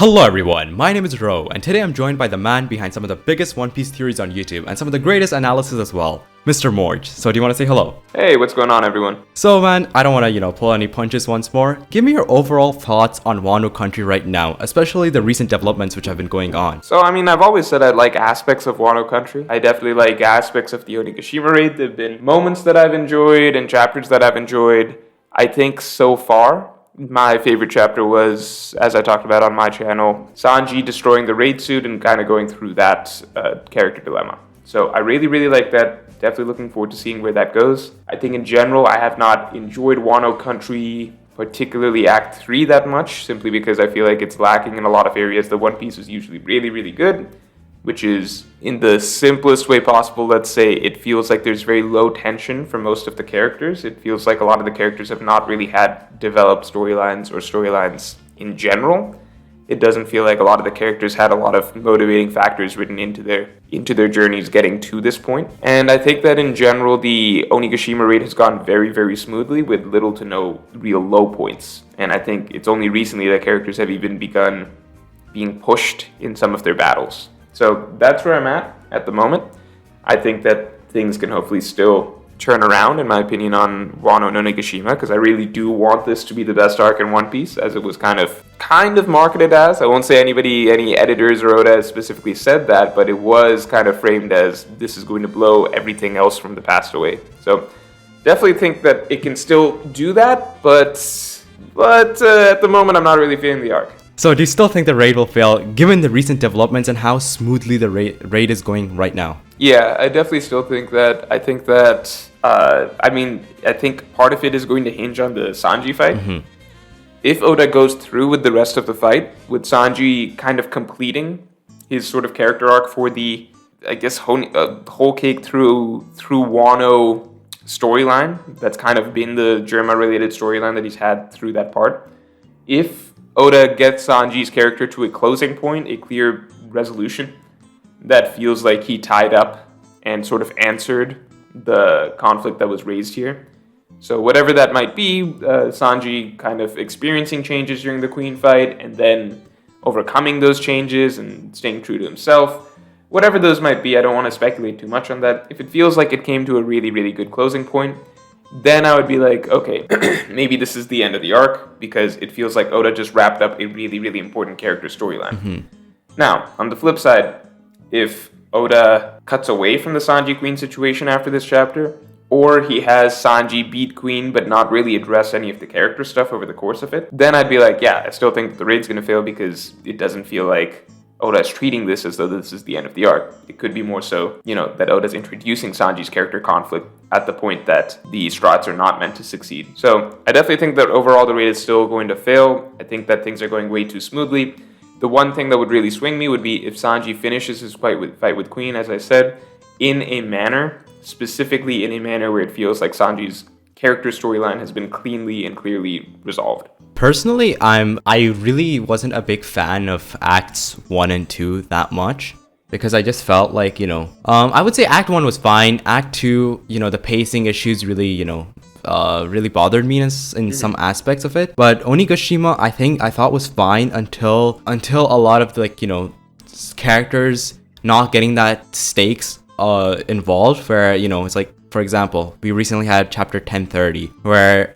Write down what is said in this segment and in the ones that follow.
Hello everyone, my name is Ro, and today I'm joined by the man behind some of the biggest One Piece theories on YouTube and some of the greatest analysis as well, Mr. Morj. So do you want to say hello? Hey, what's going on everyone? So man, I don't want to, pull any punches once more. Give me your overall thoughts on Wano Country right now, especially the recent developments which have been going on. So, I've always said I like aspects of Wano Country. I definitely like aspects of the ONIGASHIMA raid. There have been moments that I've enjoyed and chapters that I've enjoyed. I think so far, my favorite chapter was, as I talked about on my channel, Sanji destroying the raid suit and kind of going through that character dilemma. So I really like that. Definitely looking forward to seeing where that goes. I think in general, I have not enjoyed Wano Country, particularly Act 3 that much, simply because I feel like it's lacking in a lot of areas. The One Piece is usually really good, which is, in the simplest way possible, let's say, it feels like there's very low tension for most of the characters. It feels like a lot of the characters have not really had developed storylines or storylines in general. It doesn't feel like a lot of the characters had a lot of motivating factors written into their journeys getting to this point. And I think that in general, the Onigashima raid has gone very smoothly with little to no real low points. And I think it's only recently that characters have even begun being pushed in some of their battles. So that's where I'm at the moment. I think that things can hopefully still turn around, in my opinion, on Wano no Onigashima, because I really do want this to be the best arc in One Piece, as it was kind of marketed as. I won't say any editors or Oda has specifically said that, but it was kind of framed as this is going to blow everything else from the past away. So definitely think that it can still do that, but at the moment I'm not really feeling the arc. So do you still think the raid will fail, given the recent developments and how smoothly the raid is going right now? Yeah, I definitely still think that. I think part of it is going to hinge on the Sanji fight. Mm-hmm. If Oda goes through with the rest of the fight, with Sanji kind of completing his sort of character arc for the, I guess, whole cake through Wano storyline, that's kind of been the Germa-related storyline that he's had through that part. If Oda gets Sanji's character to a closing point, a clear resolution that feels like he tied up and sort of answered the conflict that was raised here. So whatever that might be, Sanji kind of experiencing changes during the Queen fight and then overcoming those changes and staying true to himself. Whatever those might be, I don't want to speculate too much on that. If it feels like it came to a really good closing point, then I would be like, okay, maybe this is the end of the arc, because it feels like Oda just wrapped up a really important character storyline. Mm-hmm. Now, on the flip side, if Oda cuts away from the Sanji Queen situation after this chapter, or he has Sanji beat Queen but not really address any of the character stuff over the course of it, then I'd be like, yeah, I still think the raid's going to fail, because it doesn't feel like Oda is treating this as though this is the end of the arc. It could be more so, that Oda's introducing Sanji's character conflict at the point that the Strats are not meant to succeed. So I definitely think that overall the raid is still going to fail. I think that things are going way too smoothly. The one thing that would really swing me would be if Sanji finishes his fight with Queen, as I said, in a manner, specifically in a manner where it feels like Sanji's character storyline has been cleanly and clearly resolved. Personally, I really wasn't a big fan of Acts 1 and 2 that much, because I just felt like, I would say Act 1 was fine. Act 2, the pacing issues really, really bothered me in some aspects of it. But Onigashima, I thought was fine until a lot of the, characters not getting that stakes involved, where, it's like, for example, we recently had chapter 1030, where,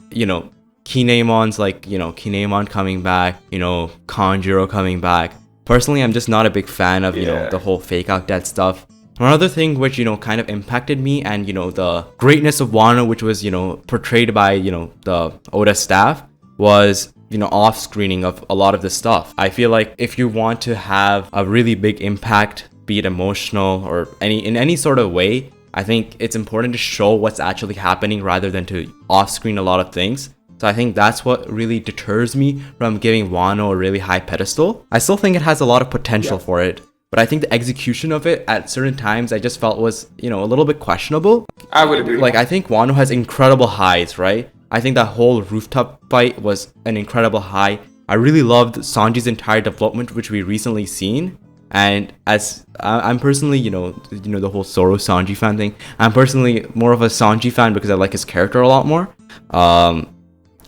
Kinemon's Kinemon coming back, Kanjuro coming back. Personally, I'm just not a big fan of, the whole fake out dead stuff. Another thing which, kind of impacted me and, the greatness of Wano, which was, portrayed by, the Oda staff, was, off-screening of a lot of this stuff. I feel like if you want to have a really big impact, be it emotional or in any sort of way, I think it's important to show what's actually happening rather than to off-screen a lot of things. So I think that's what really deters me from giving Wano a really high pedestal. I still think it has a lot of potential for it, but I think the execution of it at certain times I just felt was, a little bit questionable. I would agree. I think Wano has incredible highs, right? I think that whole rooftop fight was an incredible high. I really loved Sanji's entire development, which we recently seen. And as I'm personally, the whole Zoro Sanji fan thing, I'm personally more of a Sanji fan because I like his character a lot more.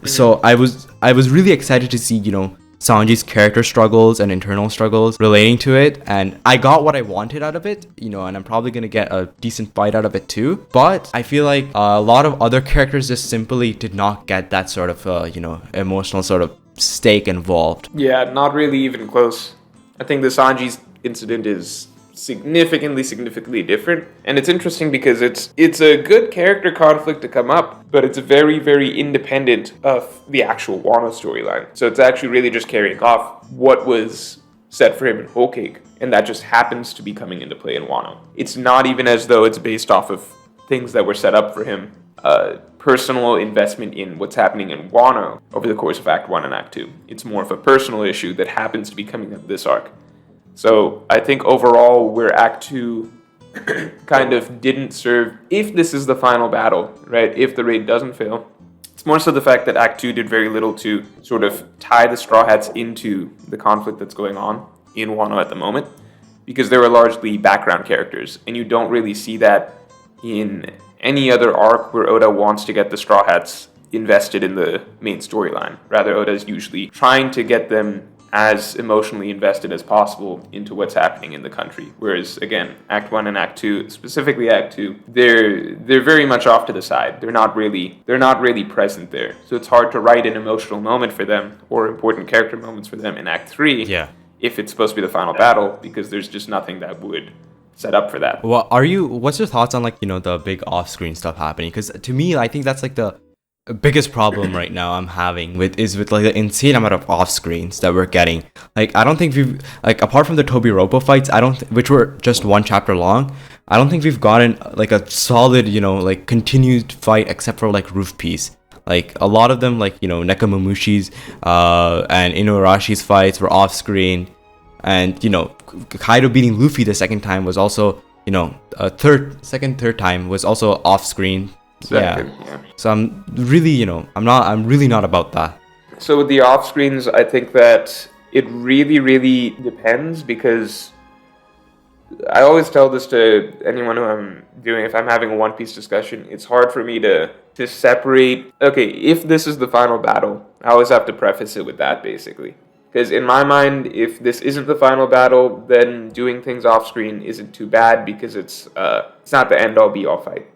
So I was really excited to see, Sanji's character struggles and internal struggles relating to it, and I got what I wanted out of it, you know, and I'm probably gonna get a decent fight out of it too. But I feel like a lot of other characters just simply did not get that sort of you know, emotional sort of stake involved. Yeah, not really even close. I think the Sanji's incident is significantly different, and it's interesting because it's a good character conflict to come up, but it's very independent of the actual Wano storyline. So it's actually really just carrying off what was set for him in Whole Cake, and that just happens to be coming into play in Wano. It's not even as though it's based off of things that were set up for him. Personal investment in what's happening in Wano over the course of Act 1 and Act 2. It's more of a personal issue that happens to be coming up this arc. So I think overall where Act 2 kind of didn't serve, if this is the final battle, right, if the raid doesn't fail, it's more so the fact that Act 2 did very little to sort of tie the Straw Hats into the conflict that's going on in Wano at the moment, because they were largely background characters, and you don't really see that in any other arc where Oda wants to get the Straw Hats invested in the main storyline. Rather, Oda is usually trying to get them as emotionally invested as possible into what's happening in the country. Whereas, again, Act 1 and Act 2, specifically Act 2, they're very much off to the side. They're not really present there. So it's hard to write an emotional moment for them or important character moments for them in Act 3 if it's supposed to be the final battle, because there's just nothing that would set up for that. Well, what's your thoughts on, like, you know, the big off-screen stuff happening? Because to me, I think that's like the biggest problem right now I'm having with like the insane amount of off screens that we're getting. Like, I don't think we've, like, apart from the Tobi Roppo fights, which were just one chapter long, I don't think we've gotten like a solid, you know, like continued fight except for like Roof Piece. Like a lot of them, like, you know, Nekomamushi's and Inuyashi's fights were off screen, and, you know, Kaido beating Luffy the second time was also, you know, third time was also off screen. Yeah. So I'm really, you know, I'm really not about that. So with the off screens, I think that it really depends, because I always tell this to anyone who I'm doing, if I'm having a One Piece discussion, it's hard for me to separate, okay, if this is the final battle, I always have to preface it with that, basically. Because in my mind, if this isn't the final battle, then doing things off screen isn't too bad, because it's not the end all be all fight.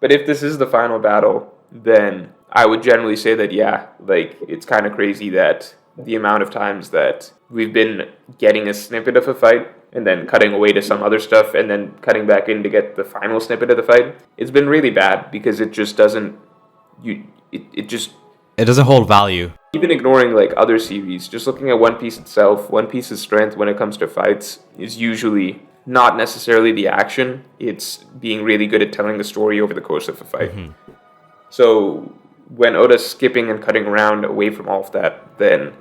But if this is the final battle, then I would generally say that, yeah, like, it's kind of crazy that the amount of times that we've been getting a snippet of a fight and then cutting away to some other stuff and then cutting back in to get the final snippet of the fight, it's been really bad, because it just doesn't, it doesn't hold value. Even ignoring like other series, just looking at One Piece itself, One Piece's strength when it comes to fights is usually not necessarily the action, it's being really good at telling the story over the course of a fight. So when Oda's skipping and cutting around away from all of that, then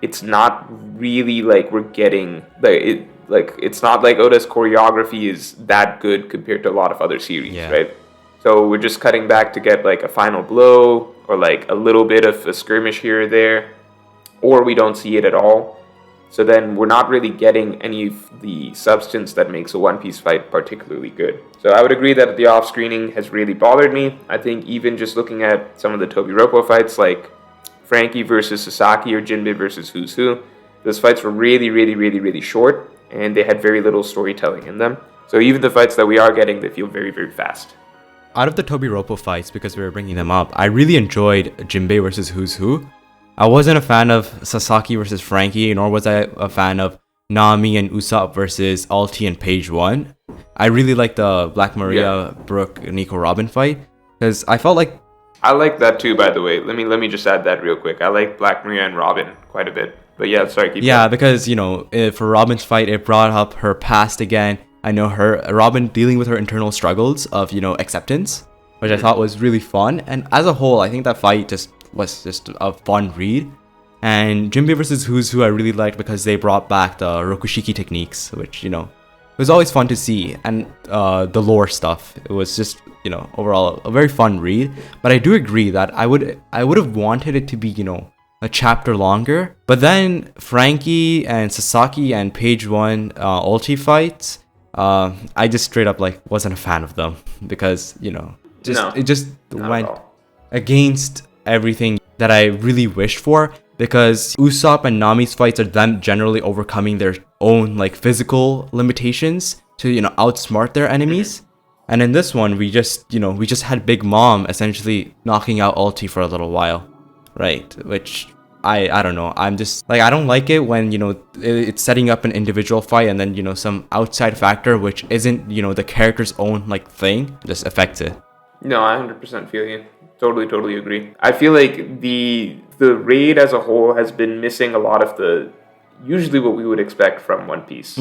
it's not really like we're getting, it's not like Oda's choreography is that good compared to a lot of other series, right? So we're just cutting back to get like a final blow or like a little bit of a skirmish here or there, or we don't see it at all. So then we're not really getting any of the substance that makes a One Piece fight particularly good. So I would agree that the off-screening has really bothered me. I think even just looking at some of the Tobi Roppo fights, like Frankie versus Sasaki or Jinbei versus Who's Who, those fights were really short, and they had very little storytelling in them. So even the fights that we are getting, they feel very fast. Out of the Tobi Roppo fights, because we were bringing them up, I really enjoyed Jinbei versus Who's Who. I wasn't a fan of Sasaki versus Frankie, nor was I a fan of Nami and Usopp versus Alti and Page 1. I really liked the Black Maria, Brooke, Nico Robin fight, because I felt like... I like that too, by the way. Let me just add that real quick. I like Black Maria and Robin quite a bit. But yeah, sorry, keep going. Because, you know, for Robin's fight, it brought up her past again. I know Robin dealing with her internal struggles of, you know, acceptance, which I thought was really fun. And as a whole, I think that fight was just a fun read. And Jinbei versus Who's Who I really liked because they brought back the Rokushiki techniques, which, you know, was always fun to see. And the lore stuff, it was just, you know, overall a very fun read. But I do agree that I would have wanted it to be, you know, a chapter longer. But then Frankie and Sasaki and Page 1 ulti fights, I just straight up like wasn't a fan of them because, you know, it just went against everything that I really wished for. because Usopp and Nami's fights are them generally overcoming their own like physical limitations to, you know, outsmart their enemies. And in this one, we just had Big Mom essentially knocking out Ulti for a little while, right? Which I don't know. I'm just like, I don't like it when, you know, it's setting up an individual fight and then, you know, some outside factor which isn't, you know, the character's own like thing just affects it. No, I 100% feel you. Totally agree. I feel like the raid as a whole has been missing a lot of the usually what we would expect from One Piece.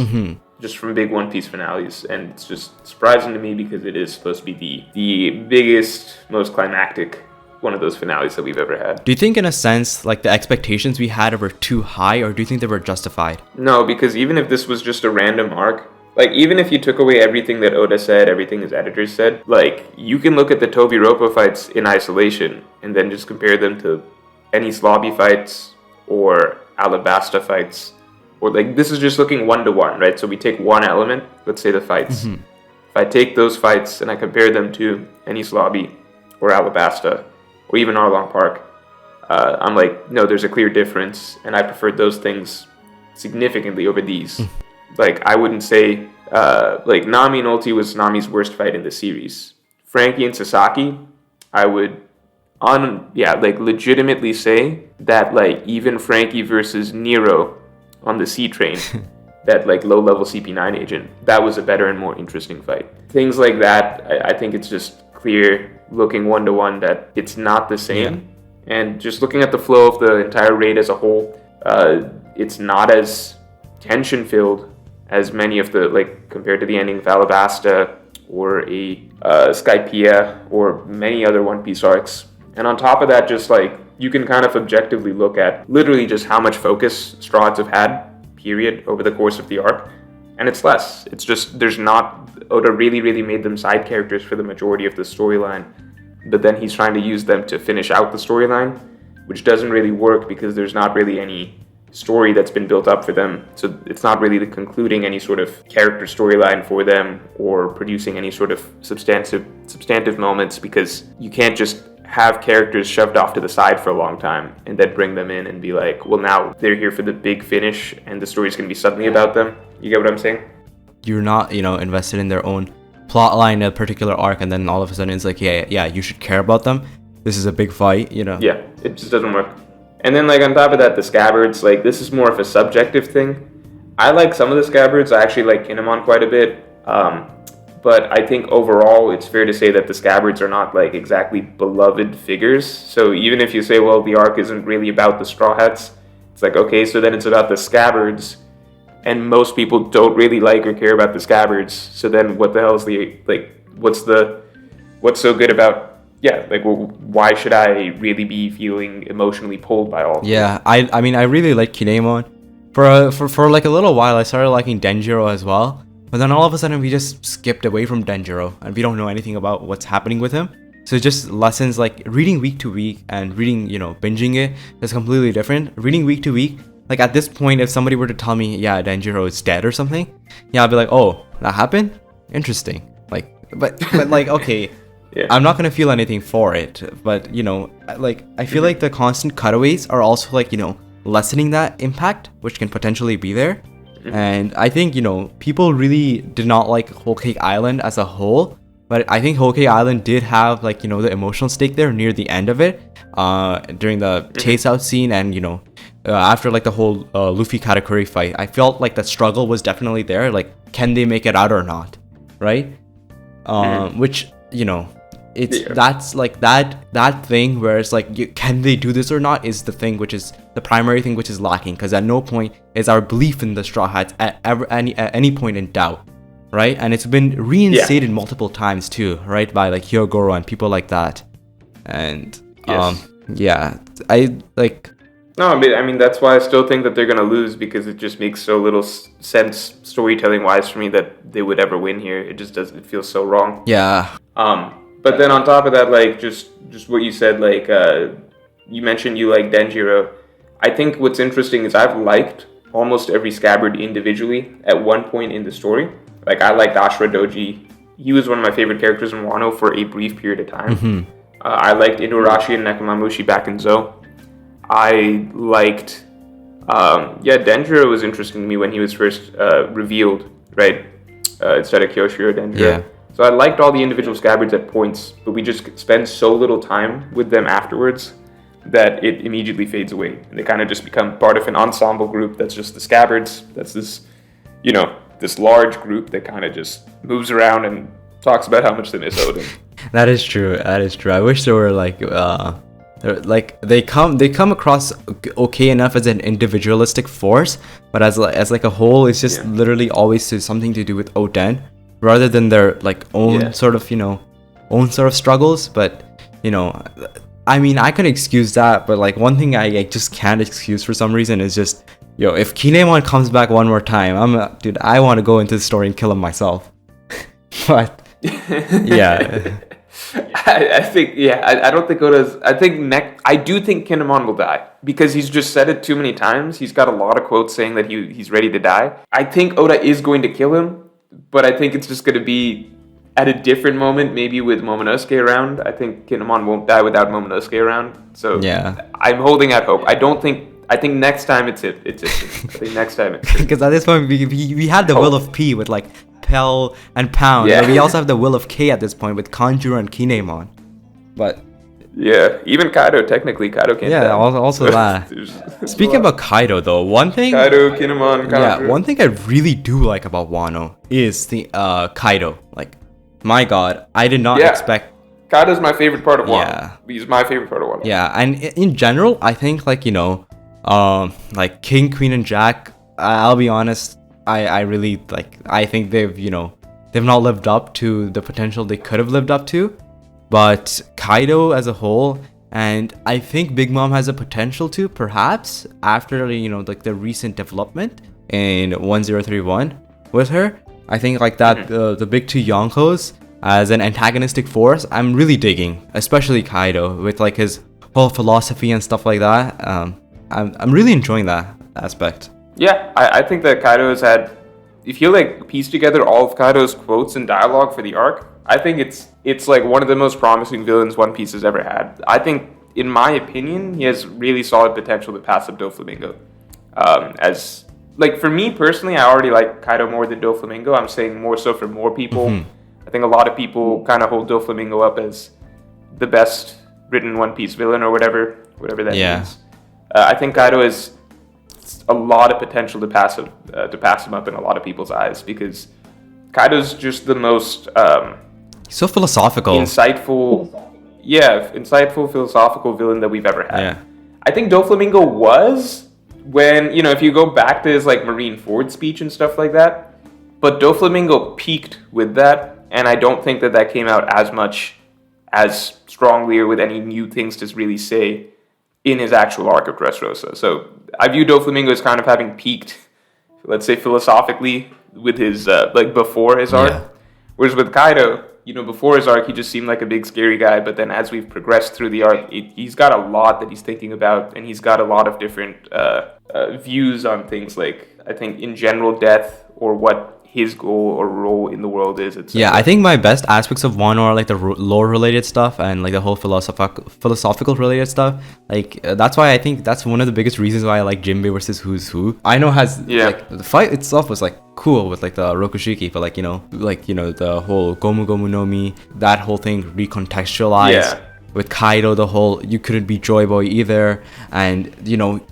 Just from big One Piece finales, and it's just surprising to me because it is supposed to be the biggest, most climactic one of those finales that we've ever had. Do you think in a sense like the expectations we had were too high, or do you think they were justified? No, because even if this was just a random arc, like even if you took away everything that Oda said, everything his editors said, like you can look at the Tobi Roppo fights in isolation and then just compare them to any Slobby fights or Alabasta fights. Or like this is just looking 1-to-1, right? So we take one element, let's say the fights. If I take those fights and I compare them to any Slobby or Alabasta or even Arlong Park, I'm like, no, there's a clear difference, and I preferred those things significantly over these. Like I wouldn't say like Nami and Ulti was Nami's worst fight in the series. Frankie and Sasaki, I would legitimately say that like even Frankie versus Nero on the sea train, that like low-level CP9 agent, that was a better and more interesting fight. Things like that, I think it's just clear looking 1-to-1 that it's not the same. And just looking at the flow of the entire raid as a whole, it's not as tension-filled as many of the, like compared to the ending of Alabasta or a Skypiea or many other One Piece arcs. And on top of that, just like you can kind of objectively look at literally just how much focus Straw Hats have had, period, over the course of the arc. And it's less. It's just, there's not, Oda really made them side characters for the majority of the storyline. But then he's trying to use them to finish out the storyline, which doesn't really work because there's not really any story that's been built up for them. So it's not really concluding any sort of character storyline for them or producing any sort of substantive moments, because you can't just have characters shoved off to the side for a long time and then bring them in and be like, well, now they're here for the big finish and the story's going to be suddenly about them. You get what I'm saying? You're not, you know, invested in their own plot line, a particular arc, and then all of a sudden it's like, yeah, you should care about them. This is a big fight, you know? Yeah, it just doesn't work. And then like on top of that, the Sabbards, like this is more of a subjective thing. I like some of the Sabbards. I actually like Kinemon quite a bit. But I think overall, it's fair to say that the Sabbards are not like exactly beloved figures. So even if you say, well, the arc isn't really about the Straw Hats, it's like, okay, so then it's about the Sabbards, and most people don't really like or care about the Sabbards. So then what the hell is the, like, what's so good about, yeah, like, well, why should I really be feeling emotionally pulled by all of Yeah, I mean, I really like Kinemon. For like a little while, I started liking Denjiro as well. But then all of a sudden we just skipped away from Denjiro and we don't know anything about what's happening with him. So just lessons like reading week to week and reading, you know, binging it is completely different. Reading week to week, like at this point, if somebody were to tell me, yeah, Denjiro is dead or something, yeah, I'd be like, oh, that happened? Interesting. Like, but like, okay, Yeah. I'm not going to feel anything for it. But, you know, like, I feel like the constant cutaways are also like, you know, lessening that impact, which can potentially be there. And I think, you know, people really did not like Whole Cake Island as a whole, but I think Whole Cake Island did have like, you know, the emotional stake there near the end of it, during the chase out scene, and, you know, after like the whole Luffy Katakuri fight, I felt like the struggle was definitely there, like, can they make it out or not, right? Which, you know, that's like that thing where it's like, can they do this or not is the thing, which is the primary thing which is lacking, because at no point is our belief in the Straw Hats at any point in doubt, right? And it's been reinstated multiple times too, right, by like Hyogoro and people like that. And I like, no, I mean that's why I still think that they're gonna lose, because it just makes so little sense storytelling wise for me that they would ever win here. It just doesn't, it feels so wrong. But then on top of that, like, just what you said, like, you mentioned you like Denjiro. I think what's interesting is I've liked almost every Scabbard individually at one point in the story. Like, I liked Ashura Doji. He was one of my favorite characters in Wano for a brief period of time. I liked Inuarashi and Nekomamushi back in Zou. I liked, Denjiro was interesting to me when he was first revealed, right? Instead of Kyoshiro Denjiro. Yeah. So I liked all the individual Scabbards at points, but we just spend so little time with them afterwards that it immediately fades away. And they kind of just become part of an ensemble group that's just the Scabbards. That's this, this large group that kind of just moves around and talks about how much they miss Odin. That is true. I wish there were they come across okay enough as an individualistic force, but as like a whole, it's just literally always something to do with Oden, rather than their own sort of struggles. But I mean, I can excuse that, but one thing I just can't excuse for some reason is just if Kinemon comes back one more time, I want to go into the story and kill him myself. But yeah. I think, I don't think Oda's. I do think Kinemon will die because he's just said it too many times. He's got a lot of quotes saying that he's ready to die. I think Oda is going to kill him, but I think it's just going to be at a different moment, maybe with Momonosuke around. I think Kinemon won't die without Momonosuke around. So I'm holding out hope. I think next time it's it. I think next time it's it. Because at this point, we had the will of P with Pell and Pound. Yeah. But we also have the will of K at this point with Kanjuro and Kinemon. But even Kaido, technically Kaido can't die. Also that. Speaking about Kaido though, Kaido, Kinemon, Kanjuro. One thing I really do like about Wano is the Kaido. My god, I did not expect. Kaido's my favorite part of Wano. Yeah. He's my favorite part of Wano. Yeah, and in general, I think King, Queen, and Jack, I'll be honest, I really I think they've not lived up to the potential they could have lived up to. But Kaido as a whole, and I think Big Mom has a potential to, perhaps after the recent development in 1031 with her. I think that the big two Yonkos as an antagonistic force, I'm really digging, especially Kaido with his whole philosophy and stuff like that. I'm really enjoying that aspect. Yeah, I think that Kaido has had, if you piece together all of Kaido's quotes and dialogue for the arc, I think it's one of the most promising villains One Piece has ever had. I think, in my opinion, he has really solid potential to pass up Doflamingo. For me personally, I already like Kaido more than Doflamingo. I'm saying more so for more people. I think a lot of people kind of hold Doflamingo up as the best written One Piece villain or whatever that means. I think Kaido has a lot of potential to pass him up in a lot of people's eyes because Kaido's just the most so philosophical, insightful philosophical villain that we've ever had. Yeah. I think Doflamingo was when if you go back to his Marineford speech and stuff like that, but Doflamingo peaked with that, and I don't think that came out as strongly or with any new things to really say in his actual arc of Dressrosa. So I view Doflamingo as kind of having peaked, let's say philosophically, with his before his arc. Whereas with Kaido, before his arc, he just seemed like a big scary guy. But then as we've progressed through the arc, he's got a lot that he's thinking about, and he's got a lot of different views on things I think in general death or what his goal or role in the world is. Yeah, I think my best aspects of Wano are the lore related stuff and the whole philosophical related stuff. That's why I think that's one of the biggest reasons why I like Jinbei versus Who's Who. I know the fight itself was cool with the Rokushiki, but the whole Gomu Gomu no Mi, that whole thing recontextualized. With Kaido, the whole you couldn't be Joy Boy either, and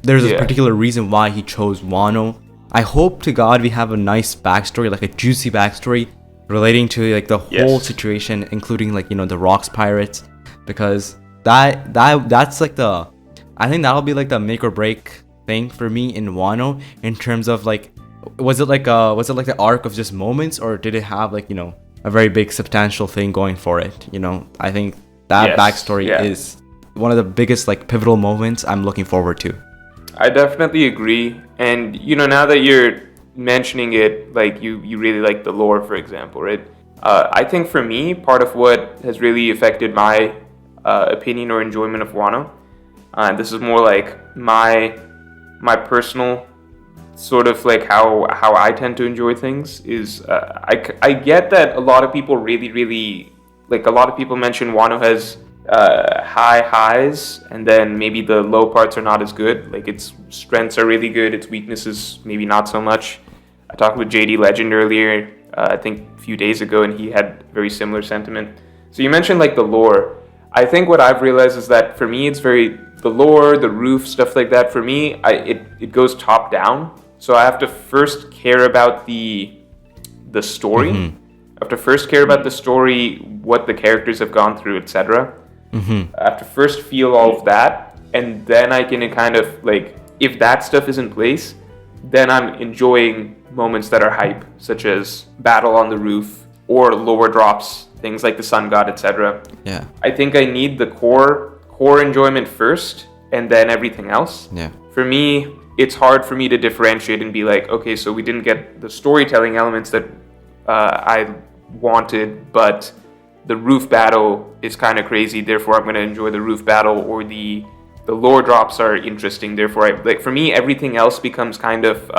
there's a particular reason why he chose Wano. I hope to God we have a nice backstory, a juicy backstory relating to the whole situation, including the Rocks Pirates, because that's I think that'll be the make or break thing for me in Wano in terms of was it the arc of just moments, or did it have a very big substantial thing going for it? I think that backstory is one of the biggest pivotal moments I'm looking forward to. I definitely agree, and now that you're mentioning it, you really like the lore, for example, right? I think for me, part of what has really affected my opinion or enjoyment of Wano, this is more my personal sort of how I tend to enjoy things is I get that a lot of people really a lot of people mention Wano has high highs, and then maybe the low parts are not as good. Like its strengths are really good, its weaknesses maybe not so much. I talked with JD Legend earlier, I think a few days ago, and he had very similar sentiment. So you mentioned like the lore. I think what I've realized is that for me, it's the lore, the roof, stuff like that. For me, it goes top down. So I have to first care about the story. I have to first care about the story, what the characters have gone through, etc. I have to first feel all of that, and then I can kind of like, if that stuff is in place, then I'm enjoying moments that are hype, such as battle on the roof or lower drops, things like the sun god, etc. Yeah. I think I need the core enjoyment first, and then everything else. Yeah. For me, it's hard for me to differentiate and be like, okay, so we didn't get the storytelling elements that I wanted, but the roof battle is kind of crazy, therefore I'm going to enjoy the roof battle, or the lore drops are interesting, therefore for me, everything else becomes kind of,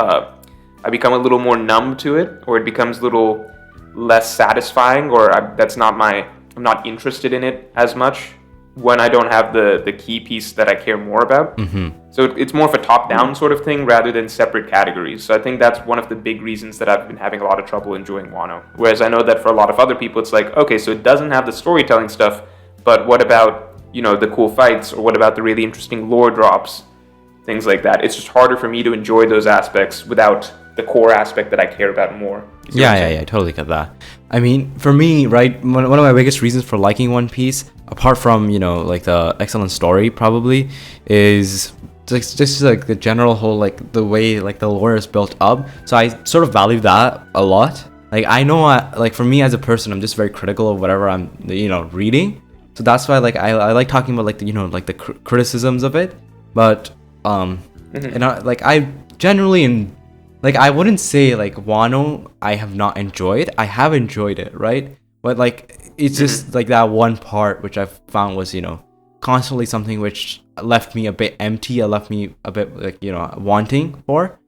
I become a little more numb to it, or it becomes a little less satisfying, or I'm not interested in it as much when I don't have the key piece that I care more about. So it's more of a top-down sort of thing rather than separate categories. So I think that's one of the big reasons that I've been having a lot of trouble enjoying Wano. Whereas I know that for a lot of other people, it's like, okay, so it doesn't have the storytelling stuff, but what about, the cool fights, or what about the really interesting lore drops, things like that. It's just harder for me to enjoy those aspects without the core aspect that I care about more. Yeah, I totally get that. I mean, for me, right, one of my biggest reasons for liking One Piece, apart from, like the excellent story probably, is just like the general whole, like the way like the lore is built up. So I sort of value that a lot. Like I know, like for me as a person, I'm just very critical of whatever I'm, reading. So that's why like I like talking about like the, like the criticisms of it. But and I generally like I wouldn't say like Wano I have not enjoyed. I have enjoyed it, right? But like it's just like that one part which I found was, constantly something which left me a bit empty. It left me a bit like, wanting for.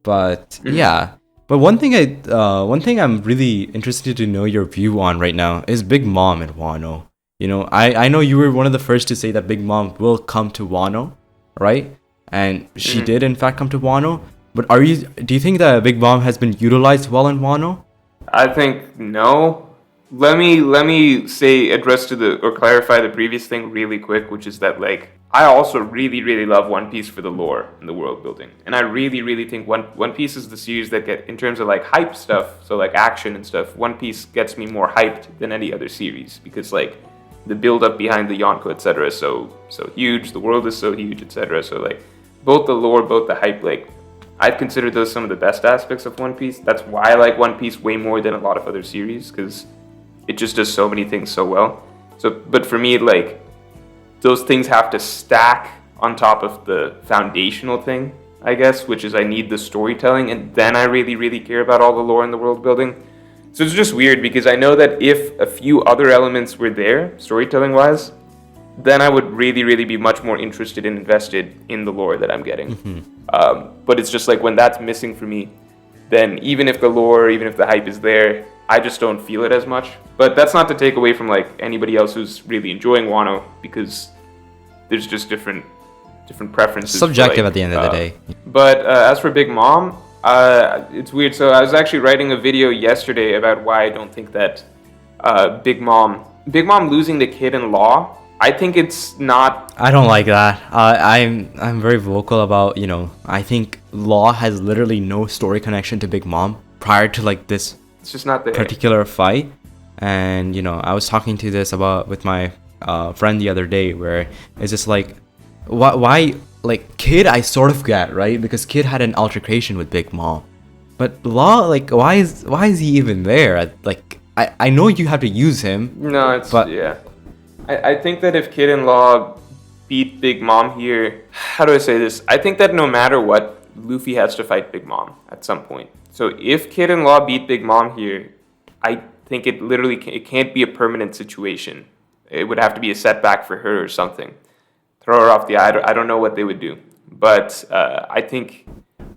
But yeah. But one thing I'm really interested to know your view on right now is Big Mom and Wano. I know you were one of the first to say that Big Mom will come to Wano, right? And she did in fact come to Wano. But do you think that Big Mom has been utilized well in Wano? I think no. Let me say clarify the previous thing really quick, which is that like I also really, really love One Piece for the lore and the world building. And I really, really think One Piece is the series that in terms of like hype stuff, so like action and stuff, One Piece gets me more hyped than any other series, because like the build up behind the Yonko, etc. is so huge, the world is so huge, etc. So like both the lore, both the hype, like I've considered those some of the best aspects of One Piece. That's why I like One Piece way more than a lot of other series, because it just does so many things so well. But for me, like, those things have to stack on top of the foundational thing, I guess, which is I need the storytelling, and then I really, really care about all the lore and the world building. So it's just weird, because I know that if a few other elements were there, storytelling-wise, then I would really, really be much more interested and invested in the lore that I'm getting. But it's just like when that's missing for me, then even if the lore, even if the hype is there, I just don't feel it as much. But that's not to take away from like anybody else who's really enjoying Wano, because there's just different preferences. Subjective at the end of the day. But as for Big Mom, it's weird. So I was actually writing a video yesterday about why I don't think that Big Mom losing the kid in Law, I think it's not. I don't like that. I'm very vocal about, I think Law has literally no story connection to Big Mom prior to like this. It's just not there. Particular fight. And I was talking to this with my friend the other day, where it's just like, why like Kid I sort of get, right? Because Kid had an altercation with Big Mom, but Law, like, why is he even there? Like I know you have to use him. No, yeah. I think that if Kid and Law beat Big Mom here, how do I say this? I think that no matter what, Luffy has to fight Big Mom at some point. So if Kid and Law beat Big Mom here, I think it can't be a permanent situation. It would have to be a setback for her or something. Throw her off the eye. I don't know what they would do. But I think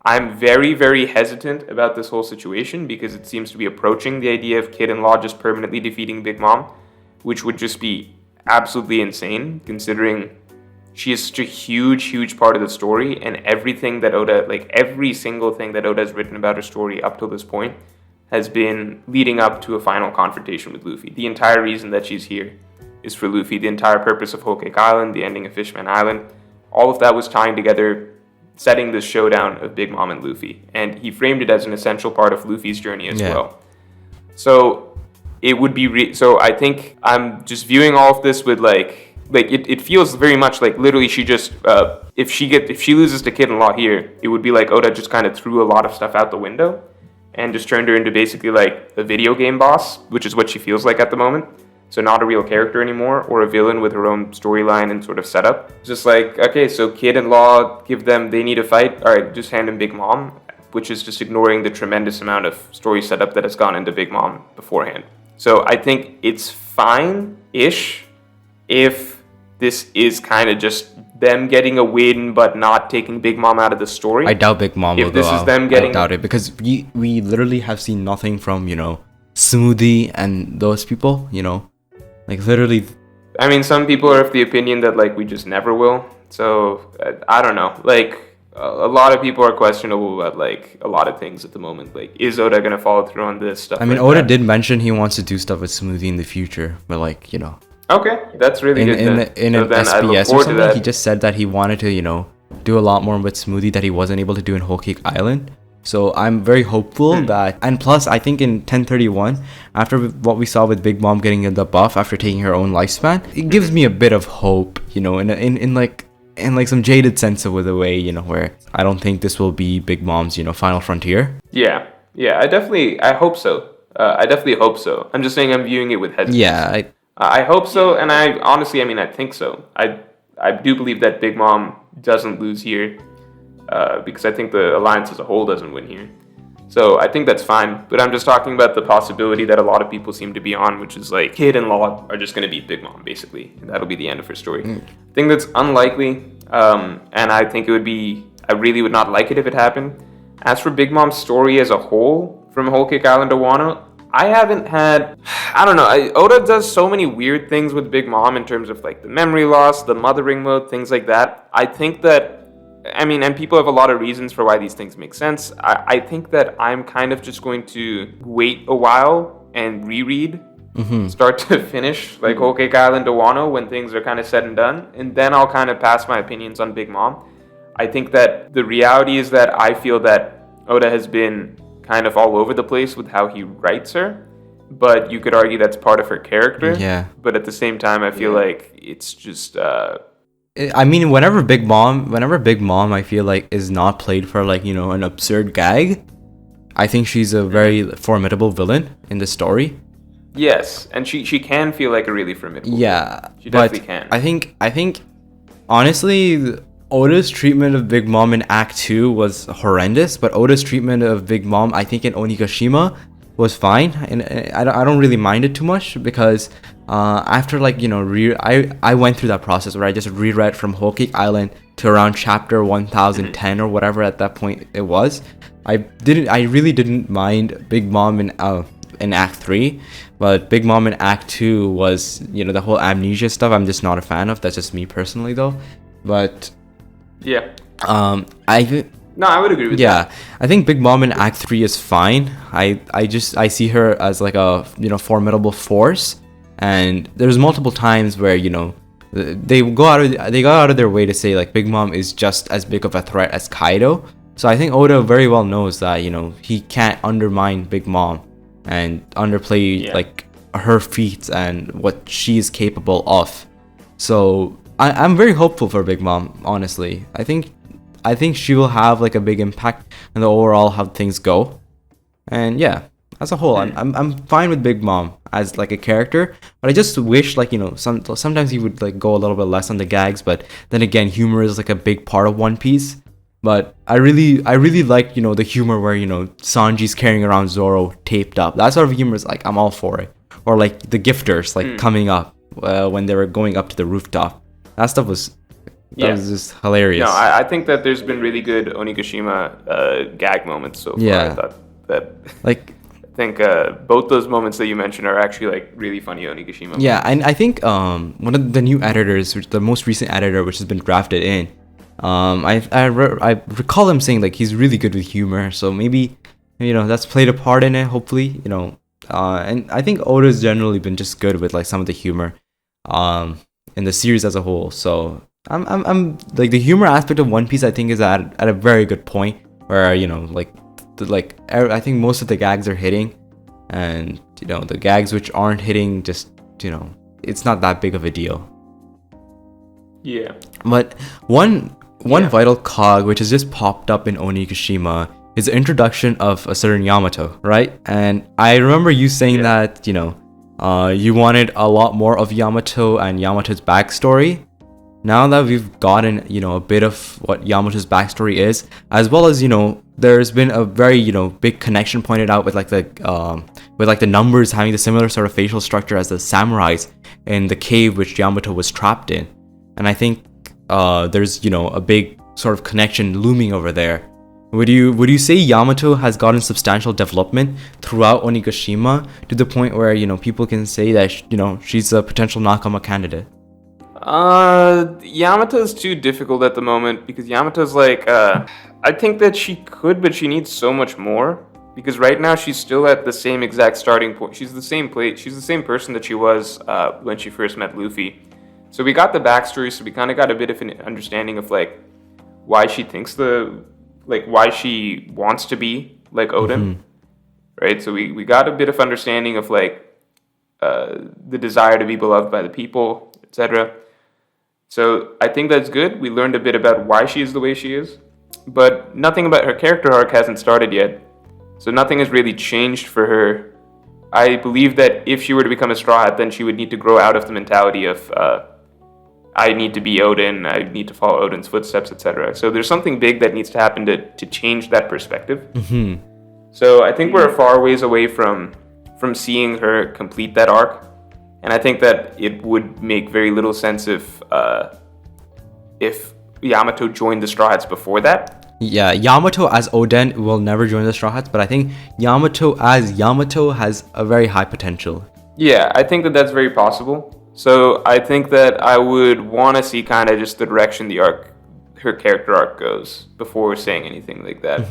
I'm very, very hesitant about this whole situation, because it seems to be approaching the idea of Kid and Law just permanently defeating Big Mom, which would just be absolutely insane, considering she is such a huge part of the story, and everything that Oda, like every single thing that Oda has written about her story up till this point, has been leading up to a final confrontation with Luffy. The entire reason that she's here is for Luffy. The entire purpose of Whole Cake Island, the ending of Fishman Island, all of that was tying together, setting this showdown of Big Mom and Luffy. And he framed it as an essential part of Luffy's journey as well. So it would be so I think I'm just viewing all of this with like it feels very much like literally she just if she loses to Kid in Law here, it would be like Oda just kind of threw a lot of stuff out the window and just turned her into basically like a video game boss, which is what she feels like at the moment. So not a real character anymore, or a villain with her own storyline and sort of setup. Just like, okay, so Kid and Law, they need a fight. All right, just hand him Big Mom, which is just ignoring the tremendous amount of story setup that has gone into Big Mom beforehand. So I think it's fine-ish if this is kind of just them getting a win, but not taking Big Mom out of the story. I doubt Big Mom will go out. If this is them getting... I doubt it, because we literally have seen nothing from, Smoothie and those people, Like, literally... I mean, some people are of the opinion that, like, we just never will. So, I don't know. Like, a lot of people are questionable about, like, a lot of things at the moment. Like, is Oda going to follow through on this stuff? I mean, Oda did mention he wants to do stuff with Smoothie in the future, but, like, Okay, that's really good. In an SBS or something, he just said that he wanted to, do a lot more with Smoothie that he wasn't able to do in Whole Cake Island. So I'm very hopeful that, and plus I think in 1031, after what we saw with Big Mom getting the buff after taking her own lifespan, it gives me a bit of hope, in like some jaded sense of a way, where I don't think this will be Big Mom's, final frontier. Yeah, I hope so. I definitely hope so. I'm just saying I'm viewing it with hesitancy. Yeah, I hope so, and I honestly, I think so. I do believe that Big Mom doesn't lose here. Because I think the alliance as a whole doesn't win here. So I think that's fine, but I'm just talking about the possibility that a lot of people seem to be on, which is like Kid and Law are just going to beat Big Mom, basically, and that'll be the end of her story. I think that's unlikely, and I think I really would not like it if it happened. As for Big Mom's story as a whole, from Whole Cake Island to Wano, I don't know, Oda does so many weird things with Big Mom in terms of like the memory loss, the mothering mode, things like that. I think that and people have a lot of reasons for why these things make sense. I think that I'm kind of just going to wait a while and reread, start to finish, like Whole Cake Island to Wano when things are kind of said and done, and then I'll kind of pass my opinions on Big Mom. I think that the reality is that I feel that Oda has been kind of all over the place with how he writes her, but you could argue that's part of her character. Yeah. But at the same time, I feel like it's just... I mean, whenever Big Mom, I feel like is not played for like, an absurd gag, I think she's a very formidable villain in the story. Yes, and she can feel like a really formidable villain. She definitely can. I think, honestly, Oda's treatment of Big Mom in Act 2 was horrendous, but Oda's treatment of Big Mom, I think in Onigashima, was fine, and I don't really mind it too much, because after like I went through that process where I just reread from Whole Cake Island to around chapter 1010 or whatever at that point it was. I really didn't mind Big Mom in Act 3, but Big Mom in Act 2 was the whole amnesia stuff I'm just not a fan of. That's just me personally though, but yeah, No, I would agree with that. Yeah, I think Big Mom in Act 3 is fine. I see her as like a formidable force, and there's multiple times where they go out of their way to say like Big Mom is just as big of a threat as Kaido. So I think Oda very well knows that he can't undermine Big Mom and underplay like her feats and what she is capable of. So I'm very hopeful for Big Mom, honestly. I think she will have like a big impact on the overall how things go, and yeah, as a whole, I'm fine with Big Mom as like a character, but I just wish like sometimes he would like go a little bit less on the gags, but then again, humor is like a big part of One Piece. But I really like the humor where Sanji's carrying around Zoro taped up. That sort of humor is like I'm all for it, or like the gifters like coming up when they were going up to the rooftop. That stuff was. That was just hilarious. No, I think that there's been really good Onigashima gag moments so far. Yeah. I thought that like think both those moments that you mentioned are actually like really funny Onigashima. Yeah, and I think one of the new editors, the most recent editor, which has been drafted in, I recall him saying like he's really good with humor. So maybe that's played a part in it. Hopefully, and I think Oda's generally been just good with like some of the humor, in the series as a whole. So I'm like the humor aspect of One Piece I think is at a very good point where I think most of the gags are hitting, and the gags which aren't hitting just it's not that big of a deal. Yeah. But one vital cog which has just popped up in Onigashima is the introduction of a certain Yamato, right? And I remember you saying that you wanted a lot more of Yamato and Yamato's backstory. Now that we've gotten a bit of what Yamato's backstory is, as well as there's been a very big connection pointed out with the numbers having the similar sort of facial structure as the samurais in the cave which Yamato was trapped in, and I think there's a big sort of connection looming over there. Would you say Yamato has gotten substantial development throughout Onigashima to the point where people can say that she's a potential Nakama candidate? Yamato's too difficult at the moment because Yamato's like, I think that she could, but she needs so much more because right now she's still at the same exact starting point. She's the same person that she was when she first met Luffy. So we got the backstory, so we kind of got a bit of an understanding of like why she thinks why she wants to be like Odin, right? So we got a bit of understanding of like the desire to be beloved by the people, etc. So I think that's good. We learned a bit about why she is the way she is, but nothing about her character arc hasn't started yet. So nothing has really changed for her. I believe that if she were to become a Straw Hat, then she would need to grow out of the mentality of I need to be Odin, I need to follow Odin's footsteps, etc. So there's something big that needs to happen to change that perspective. So I think we're a far ways away from seeing her complete that arc. And I think that it would make very little sense if Yamato joined the Straw Hats before that. Yeah, Yamato as Odin will never join the Straw Hats, but I think Yamato as Yamato has a very high potential. Yeah, I think that that's very possible. So I think that I would want to see kind of just the direction her character arc goes before saying anything like that.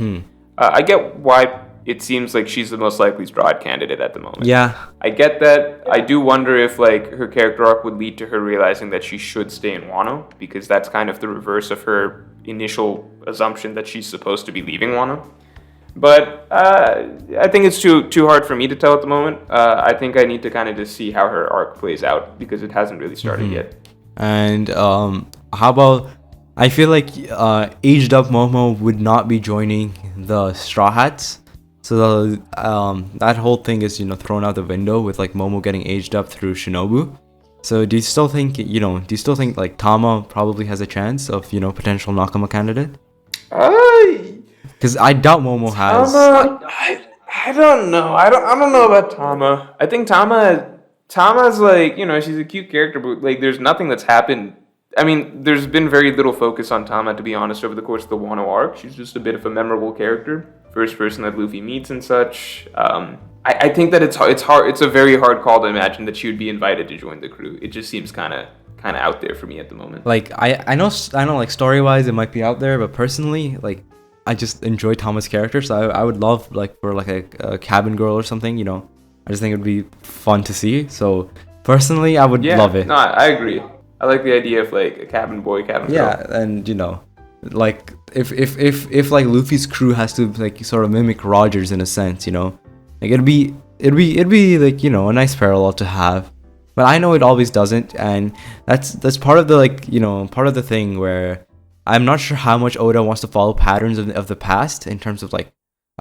I get why it seems like she's the most likely Straw Hat candidate at the moment. Yeah. I get that. I do wonder if like her character arc would lead to her realizing that she should stay in Wano, because that's kind of the reverse of her initial assumption that she's supposed to be leaving Wano. But I think it's too hard for me to tell at the moment. I think I need to kind of just see how her arc plays out because it hasn't really started yet. And how about, I feel like aged up Momo would not be joining the Straw Hats. So that whole thing is thrown out the window with like Momo getting aged up through Shinobu. So do you still think like Tama probably has a chance of potential Nakama candidate? Because I doubt Momo has. I don't know. I don't know about Tama. I think Tama's like she's a cute character, but like there's nothing that's happened. I mean, there's been very little focus on Tama, to be honest, over the course of the Wano arc. She's just a bit of a memorable character. First person that Luffy meets and such. I think that it's hard. It's a very hard call to imagine that she would be invited to join the crew. It just seems kind of out there for me at the moment. Like I know like story wise it might be out there, but personally like I just enjoy Tama's character, so I would love like for like a cabin girl or something. I just think it would be fun to see. So personally, I would love it. No, I agree. I like the idea of like a cabin boy, cabin girl. Yeah, and like if like Luffy's crew has to like sort of mimic Roger's in a sense, like it'd be like a nice parallel to have. But I know it always doesn't, and that's part of the like part of the thing where I'm not sure how much Oda wants to follow patterns of the past in terms of like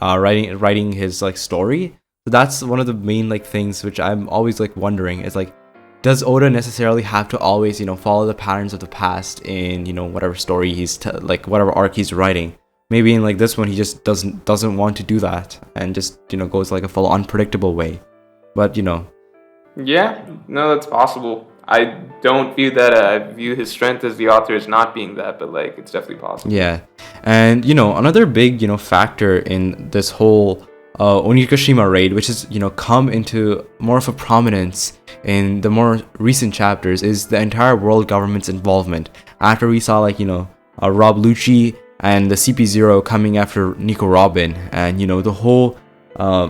writing his like story. So that's one of the main like things which I'm always like wondering is like, does Oda necessarily have to always follow the patterns of the past in whatever story he's like whatever arc he's writing? Maybe in like this one he just doesn't want to do that and just goes like a full unpredictable way. But yeah, no, that's possible. I don't view that. I view his strength as the author as not being that, but like it's definitely possible. Yeah, and another big factor in this whole Onigashima raid, which is, come into more of a prominence in the more recent chapters, is the entire world government's involvement. After we saw, Rob Lucci and the CP0 coming after Nico Robin, and, the whole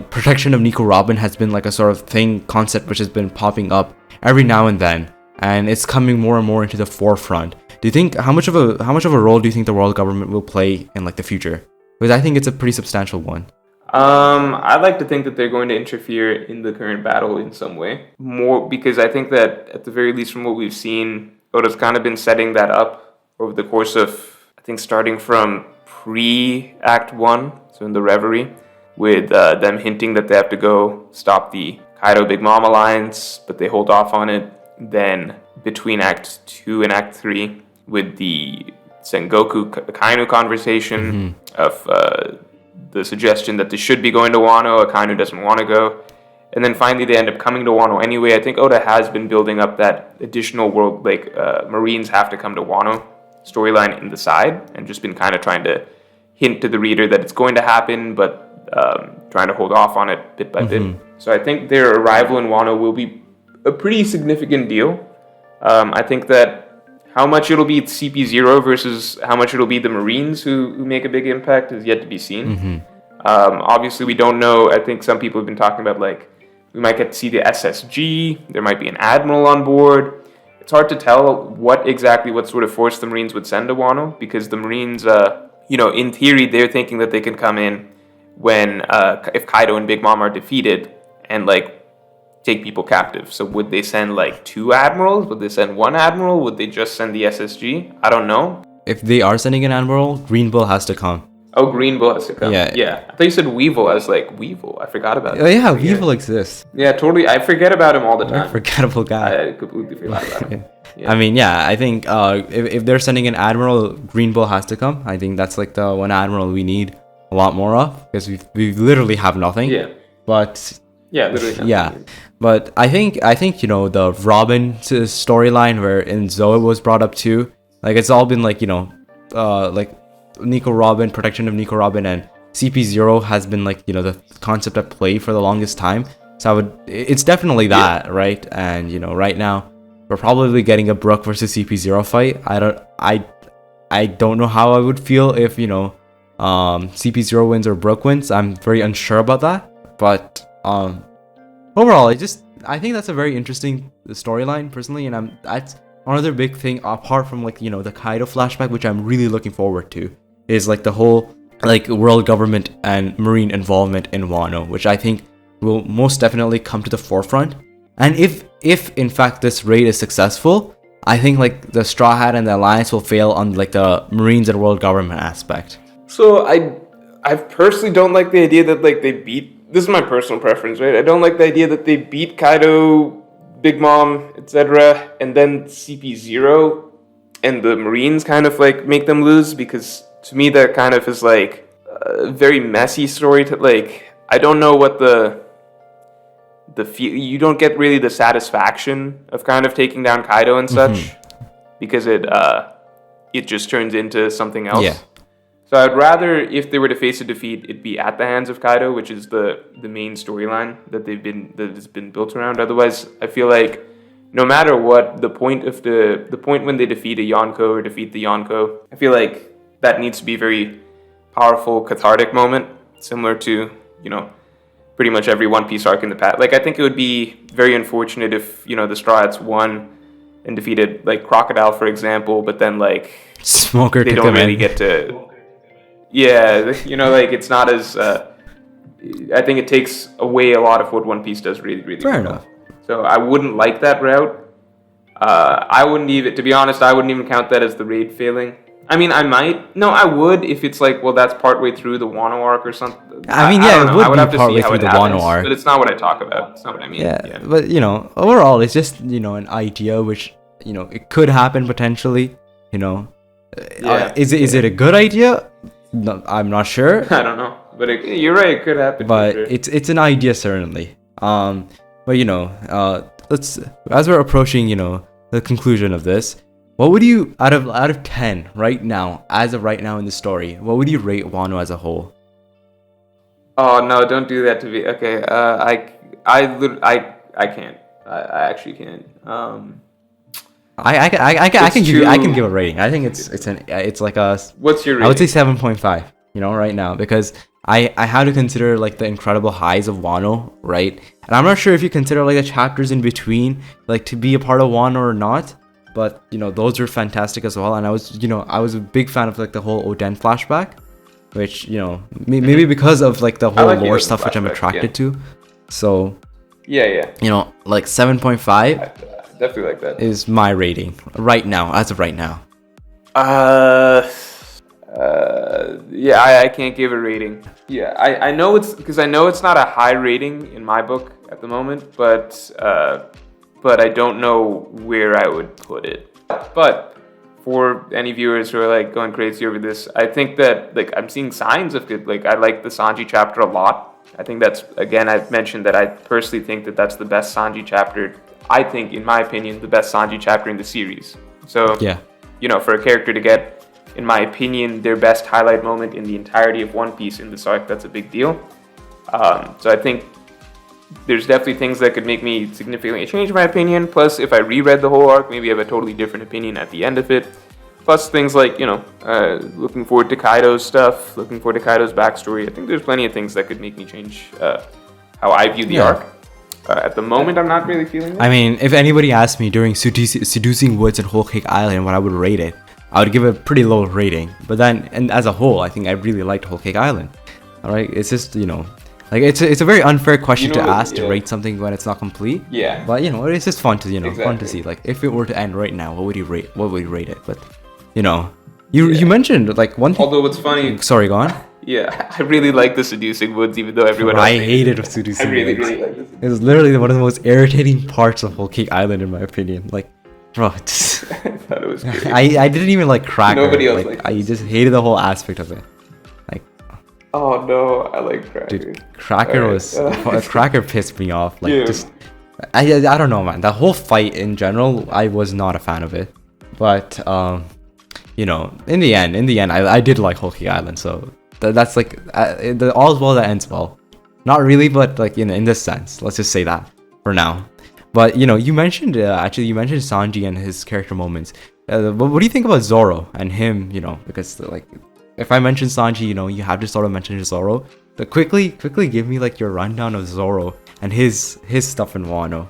protection of Nico Robin has been like a sort of concept which has been popping up every now and then, and it's coming more and more into the forefront. Do you think, how much of a role do you think the world government will play in the future? Because I think it's a pretty substantial one. I'd like to think that they're going to interfere in the current battle in some way. More because I think that at the very least from what we've seen, Oda's kind of been setting that up over the course of, I think, starting from pre-Act 1, so in the Reverie, with them hinting that they have to go stop the Kaido Big Mom alliance, but they hold off on it. Then between Act 2 and Act 3, with the Sengoku Akainu conversation of the suggestion that they should be going to Wano, Akainu doesn't want to go. And then finally they end up coming to Wano anyway. I think Oda has been building up that additional world, Marines have to come to Wano storyline in the side, and just been kind of trying to hint to the reader that it's going to happen, but trying to hold off on it bit by bit. So I think their arrival in Wano will be a pretty significant deal. I think that how much it'll be CP0 versus how much it'll be the Marines who make a big impact is yet to be seen. Obviously, we don't know. I think some people have been talking about, we might get to see the SSG. There might be an Admiral on board. It's hard to tell what sort of force the Marines would send to Wano, because the Marines, in theory, they're thinking that they can come in when, if Kaido and Big Mom are defeated, and, take people captive. So would they send 2 admirals? Would they send 1 admiral? Would they just send the SSG? I don't know. If they are sending an admiral, Green Bull has to come. Oh, Green Bull has to come. Yeah. I thought you said Weevil. I was like, Weevil? I forgot about it. Oh yeah, Weevil exists. Yeah, totally. I forget about him all the time. Forgettable guy. I completely forgot about him. I mean, I think if they're sending an admiral, Green Bull has to come. I think that's the one admiral we need a lot more of, because we literally have nothing. Yeah. But literally nothing. Yeah. But I think the Robin storyline where Zoe was brought up too, it's all been Nico Robin, protection of Nico Robin, and CP0 has been the concept at play for the longest time. So it's definitely that, right? And right now we're probably getting a Brook versus CP0 fight. I don't know how I would feel if CP0 wins or Brook wins. I'm very unsure about that, but overall, I think that's a very interesting storyline personally, and that's another big thing apart from the Kaido flashback, which I'm really looking forward to, is the whole world government and Marine involvement in Wano, which I think will most definitely come to the forefront. And if in fact this raid is successful, I think the Straw Hat and the Alliance will fail on the Marines and world government aspect. So I personally don't like the idea that they beat. This is my personal preference, right? I don't like the idea that they beat Kaido, Big Mom, etc., and then CP0 and the Marines kind of make them lose, because to me that kind of is a very messy story to I don't know what you don't get really the satisfaction of kind of taking down Kaido and such, because it just turns into something else. Yeah. So I'd rather, if they were to face a defeat, it be at the hands of Kaido, which is the main storyline that has been built around. Otherwise, I feel no matter what, the point when they defeat a Yonko or defeat the Yonko, I feel that needs to be a very powerful, cathartic moment, similar to pretty much every One Piece arc in the past. I think it would be very unfortunate if the Straw Hats won and defeated Crocodile, for example, but then Smoker they don't really get to. Yeah, it's not as. I think it takes away a lot of what One Piece does really, really fair enough. So I wouldn't like that route. To be honest, I wouldn't even count that as the raid failing. I mean, I might. No, I would if it's that's partway through the Wano arc or something. I mean, it would be partway through the Wano arc. But it's not what I talk about. It's not what I mean. Yeah. But, overall, it's just, an idea which, it could happen potentially, Is it a good idea? No, I'm not sure. I don't know. But you're right, it could happen. But sure. It's an idea, certainly. But, let's, as we're approaching, the conclusion of this, what would you, out of 10 right now, as of right now in the story, what would you rate Wano as a whole? Oh no! Don't do that to me. Okay. I can't. I actually can't. I It's can give you, I can too. give a rating. I think it's like a, What's your I would say rating? 7.5, you know, right now, because I had to consider like the incredible highs of Wano, right? And I'm not sure if you consider like the chapters in between like to be a part of Wano or not, but you know, those are fantastic as well. And I was a big fan of like the whole Oden flashback, which, you know, maybe because of like the I whole like the lore open stuff which I'm flashback. Yeah. attracted to. So, Yeah. Yeah. you know, like I 7.5 definitely like that. is my rating right now, as of right now. Uh, yeah, I can't give a rating. Yeah, I know it's because I know it's not a high rating in my book at the moment, but I don't know where I would put it. But for any viewers who are like going crazy over this, I think that like I'm seeing signs of it. Like I like the Sanji chapter a lot. I think that's, again, I've mentioned that I personally think that that's the best Sanji chapter. I think, in my opinion, the best Sanji chapter in the series. So, Yeah. you know, for a character to get, in my opinion, their best highlight moment in the entirety of One Piece in this arc, that's a big deal. So I think there's definitely things that could make me significantly change my opinion. Plus, if I reread the whole arc, maybe I have a totally different opinion at the end of it. Plus, things like, you know, looking forward to Kaido's stuff, looking forward to Kaido's backstory. I think there's plenty of things that could make me change how I view the Yeah. arc. At the moment, I'm not really feeling that. I mean, if anybody asked me during Seducing Woods and Whole Cake Island what I would rate it, I would give it a pretty low rating. But then, and as a whole, I think I really liked Whole Cake Island. All right, it's just, you know, like it's a very unfair question You know, to ask to yeah. rate something when it's not complete. Yeah. But you know, it's just fun to, you know, fun to Exactly. see. Like if it were to end right now, what would you rate? What would you rate it? But you know, you Yeah. mentioned like one thing. Although what's funny, Sorry, go on. yeah, I really like the Seducing Woods, even though everyone else I hated hated Seducing I really, Woods. really like this. It was literally one of the most irritating parts of Whole Cake Island, in my opinion. Like, bro, I thought it was great. I didn't even like Cracker. Nobody else Like, liked I this. just hated the whole aspect of it. Like, Oh no, I like Cracker. dude, Cracker Alright, was Cracker pissed me off. Like, Yeah. just I don't know, man. The whole fight in general, I was not a fan of it. But you know, in the end, I did like Whole Cake Island. So that's like the all's well that ends well. Not really, but like, you know, in this sense, let's just say that for now. But you know, you mentioned Sanji and his character moments. What do you think about Zoro and him? You know, because like, if I mention Sanji, you know, you have to sort of mention Zoro. But quickly give me like your rundown of Zoro and his stuff in Wano.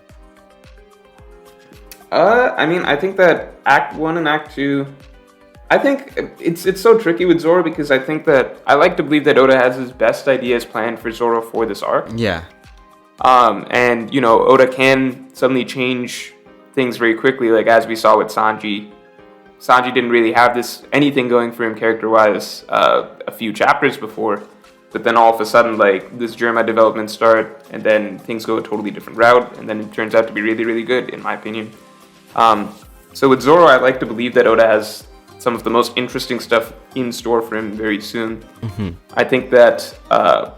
I mean, I think that Act 1 and Act 2, I think it's so tricky with Zoro because I think that I like to believe that Oda has his best ideas planned for Zoro for this arc. Yeah. And, you know, Oda can suddenly change things very quickly, like as we saw with Sanji. Sanji didn't really have anything going for him character-wise a few chapters before, but then all of a sudden, like, this Germa development start, and then things go a totally different route, and then it turns out to be really, really good, in my opinion. So with Zoro, I like to believe that Oda has some of the most interesting stuff in store for him very soon. I think that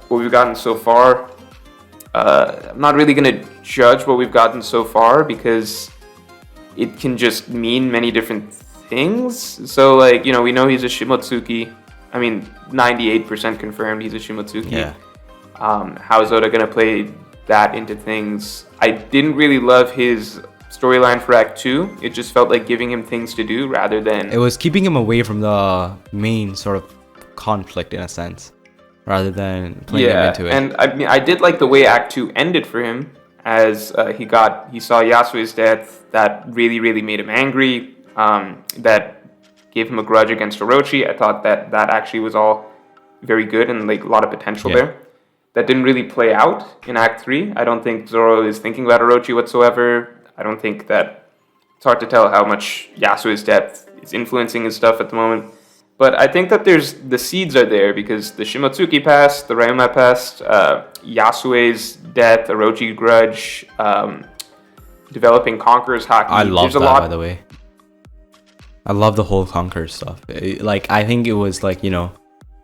what we've gotten so far, I'm not really going to judge what we've gotten so far because it can just mean many different things. So, like, you know, we know he's a Shimotsuki. I mean, 98% confirmed he's a Shimotsuki. Yeah. How is Oda going to play that into things? I didn't really love his storyline for Act 2. It just felt like giving him things to do rather than... It was keeping him away from the main sort of conflict in a sense, rather than playing him into it. And I mean, I did like the way Act 2 ended for him, as he saw Yasuo's death. That really, really made him angry. That gave him a grudge against Orochi. I thought that actually was all very good and like a lot of potential there. That didn't really play out in Act 3. I don't think Zoro is thinking about Orochi whatsoever. I don't think that... It's hard to tell how much Yasuo's death is influencing his stuff at the moment. But I think that the seeds are there because the Shimotsuki passed, the Ryoma passed, Yasuo's death, Orochi grudge, developing Conqueror's Haki. I love There's a that, lot... by the way. I love the whole Conquer stuff. Like, I think it was like, you know,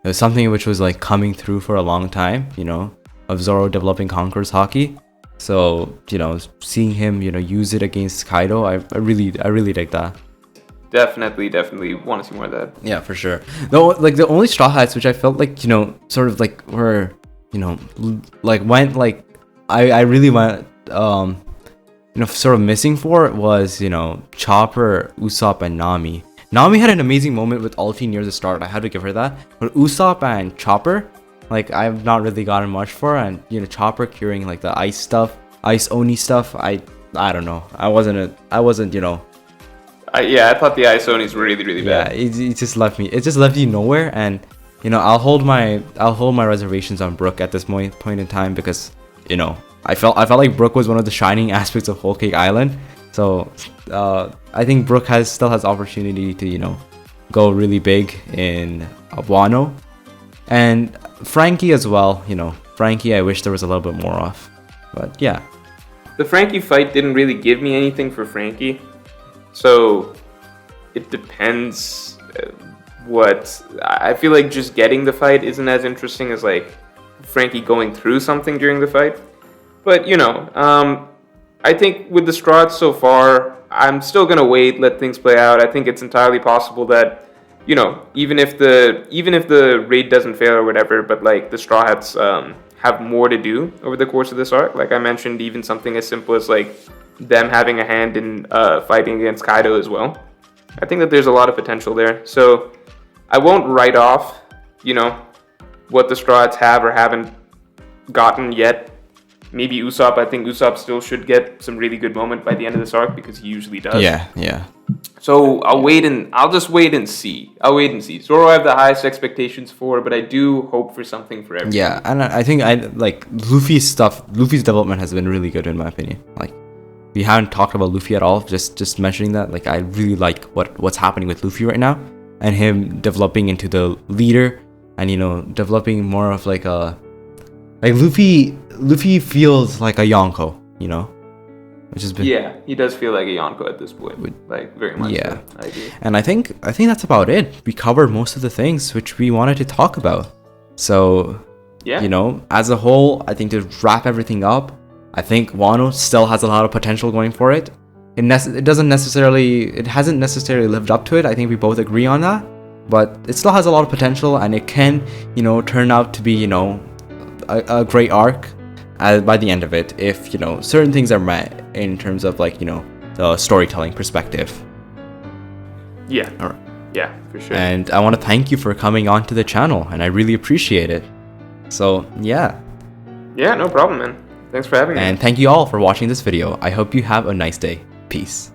it was something which was like coming through for a long time, you know, of Zoro developing Conqueror's Haki. So, you know, seeing him, you know, use it against Kaido, I really dig that. Definitely want to see more of that. Yeah, for sure. Though, like the only Straw Hats which I felt like, you know, sort of like were like went like I really went sort of missing for it was Chopper, Usopp, and Nami. Nami had an amazing moment with ulti near the start. I had to give her that. But Usopp and Chopper, like I've not really gotten much for, and Chopper curing like the ice stuff, ice oni stuff. I don't know. I wasn't. I thought the ice onis were really bad. Yeah, it just left me. It just left you nowhere, and I'll hold my reservations on Brook at this point in time because I felt like Brook was one of the shining aspects of Whole Cake Island. So I think Brook still has opportunity to go really big in Wano, and Frankie as well. Frankie, I wish there was a little bit more of, but yeah. The Frankie fight didn't really give me anything for Frankie, so it depends. What I feel like just getting the fight isn't as interesting as like Frankie going through something during the fight. But I think with the Strahd so far, I'm still gonna wait, let things play out. I think it's entirely possible that even if the raid doesn't fail or whatever, but like the Straw Hats have more to do over the course of this arc. Like I mentioned, even something as simple as like them having a hand in fighting against Kaido as well. I think that there's a lot of potential there. So I won't write off, what the Straw Hats have or haven't gotten yet. Maybe Usopp. I think Usopp still should get some really good moment by the end of this arc because he usually does. Yeah. So I'll just wait and see. Zoro I have the highest expectations for, but I do hope for something for everyone. Yeah, and I think like Luffy's development has been really good in my opinion. Like we haven't talked about Luffy at all. Just mentioning that, like I really like what's happening with Luffy right now, and him developing into the leader, and developing more of like a Luffy feels like a Yonko, which has been he does feel like a Yonko at this point, like very much. Yeah, so. I agree. And I think that's about it. We covered most of the things which we wanted to talk about. So as a whole, I think to wrap everything up, I think Wano still has a lot of potential going for it. It hasn't necessarily lived up to it. I think we both agree on that, but it still has a lot of potential, and it can turn out to be a great arc by the end of it if certain things are met in terms of like the storytelling perspective. Yeah. All right. Yeah, for sure. And I want to thank you for coming on to the channel, and I really appreciate it. So yeah, no problem, man. Thanks for having me. And thank you all for watching this video. I hope you have a nice day. Peace.